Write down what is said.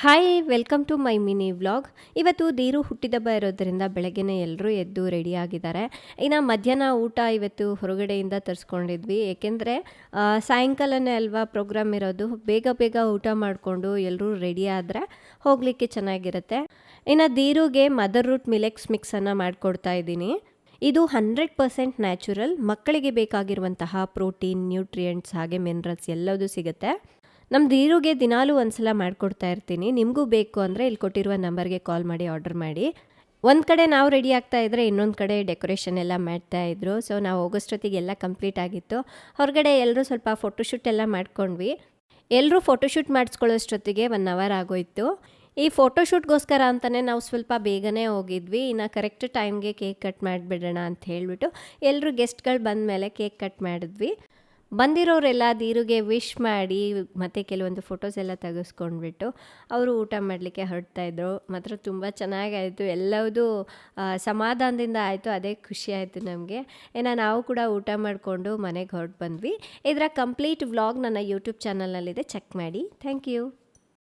Hi welcome to my mini vlog. ಇವತ್ತು ದೀರು ಹುಟ್ಟಿದಬ್ಬ ಇರೋದ್ರಿಂದ ಬೆಳಗ್ಗೆನೇ ಎಲ್ಲರೂ ಎದ್ದು ರೆಡಿಯಾಗಿದ್ದಾರೆ. ಇನ್ನು ಮಧ್ಯಾಹ್ನ ಊಟ ಇವತ್ತು ಹೊರಗಡೆಯಿಂದ ತರಿಸ್ಕೊಂಡಿದ್ವಿ. ಏಕೆಂದರೆ ಸಾಯಂಕಾಲನೇ ಅಲ್ವಾ ಪ್ರೋಗ್ರಾಮ್ ಇರೋದು. ಬೇಗ ಬೇಗ ಊಟ ಮಾಡಿಕೊಂಡು ಎಲ್ಲರೂ ರೆಡಿ ಆದರೆ ಹೋಗಲಿಕ್ಕೆ ಚೆನ್ನಾಗಿರುತ್ತೆ. ಇನ್ನು ದೀರುಗೆ ಮದರ್ ರೂಟ್ ಮಿಲೆಕ್ಸ್ ಮಿಕ್ಸನ್ನು ಮಾಡಿಕೊಡ್ತಾ ಇದ್ದೀನಿ. ಇದು 100% ನ್ಯಾಚುರಲ್. ಮಕ್ಕಳಿಗೆ ಬೇಕಾಗಿರುವಂತಹ ಪ್ರೋಟೀನ್, ನ್ಯೂಟ್ರಿಯೆಂಟ್ಸ್ ಹಾಗೆ ಮಿನರಲ್ಸ್ ಎಲ್ಲದೂ ಸಿಗುತ್ತೆ. ನಮ್ಮ ದೀರುಗೆ ದಿನಾಲೂ ಒಂದ್ಸಲ ಮಾಡಿಕೊಡ್ತಾ ಇರ್ತೀನಿ. ನಿಮಗೂ ಬೇಕು ಅಂದರೆ ಇಲ್ಲಿ ಕೊಟ್ಟಿರುವ ನಂಬರ್ಗೆ ಕಾಲ್ ಮಾಡಿ ಆರ್ಡರ್ ಮಾಡಿ. ಒಂದು ಕಡೆ ನಾವು ರೆಡಿ ಆಗ್ತಾ ಇದ್ದರೆ ಇನ್ನೊಂದು ಕಡೆ ಡೆಕೋರೇಷನ್ ಎಲ್ಲ ಮಾಡ್ತಾಯಿದ್ರು. ಸೊ ನಾವು ಹೋಗೋಷ್ಟೊತ್ತಿಗೆ ಎಲ್ಲ ಕಂಪ್ಲೀಟ್ ಆಗಿತ್ತು. ಹೊರಗಡೆ ಎಲ್ಲರೂ ಸ್ವಲ್ಪ ಫೋಟೋಶೂಟ್ ಎಲ್ಲ ಮಾಡ್ಕೊಂಡ್ವಿ. ಎಲ್ಲರೂ ಫೋಟೋಶೂಟ್ ಮಾಡಿಸ್ಕೊಳ್ಳೋಷ್ಟೊತ್ತಿಗೆ 1 ಅವರ್ ಆಗೋಯಿತು. ಈ ಫೋಟೋಶೂಟ್ಗೋಸ್ಕರ ಅಂತಲೇ ನಾವು ಸ್ವಲ್ಪ ಬೇಗನೆ ಹೋಗಿದ್ವಿ. ಇನ್ನು ಕರೆಕ್ಟ್ ಟೈಮ್ಗೆ ಕೇಕ್ ಕಟ್ ಮಾಡಿಬಿಡೋಣ ಅಂತ ಹೇಳಿಬಿಟ್ಟು ಎಲ್ಲರೂ ಗೆಸ್ಟ್ಗಳು ಬಂದ ಮೇಲೆ ಕೇಕ್ ಕಟ್ ಮಾಡಿದ್ವಿ. ಬಂದಿರೋರೆಲ್ಲ ದೀರುಗೆ ವಿಶ್ ಮಾಡಿ ಮತ್ತು ಕೆಲವೊಂದು ಫೋಟೋಸ್ ಎಲ್ಲ ತೆಗೆಸ್ಕೊಂಡ್ಬಿಟ್ಟು ಅವರು ಊಟ ಮಾಡಲಿಕ್ಕೆ ಹೊರಡ್ತಾಯಿದ್ರು. ಮಾತ್ರ ತುಂಬ ಚೆನ್ನಾಗಾಯಿತು. ಎಲ್ಲವೂ ಸಮಾಧಾನದಿಂದ ಆಯಿತು. ಅದೇ ಖುಷಿ ಆಯಿತು ನಮಗೆ. ನಾವು ಕೂಡ ಊಟ ಮಾಡಿಕೊಂಡು ಮನೆಗೆ ಹೊರಟು ಬಂದ್ವಿ. ಇದರ ಕಂಪ್ಲೀಟ್ ವ್ಲಾಗ್ ನನ್ನ ಯೂಟ್ಯೂಬ್ ಚಾನಲ್ನಲ್ಲಿದೆ, ಚೆಕ್ ಮಾಡಿ. Thank you.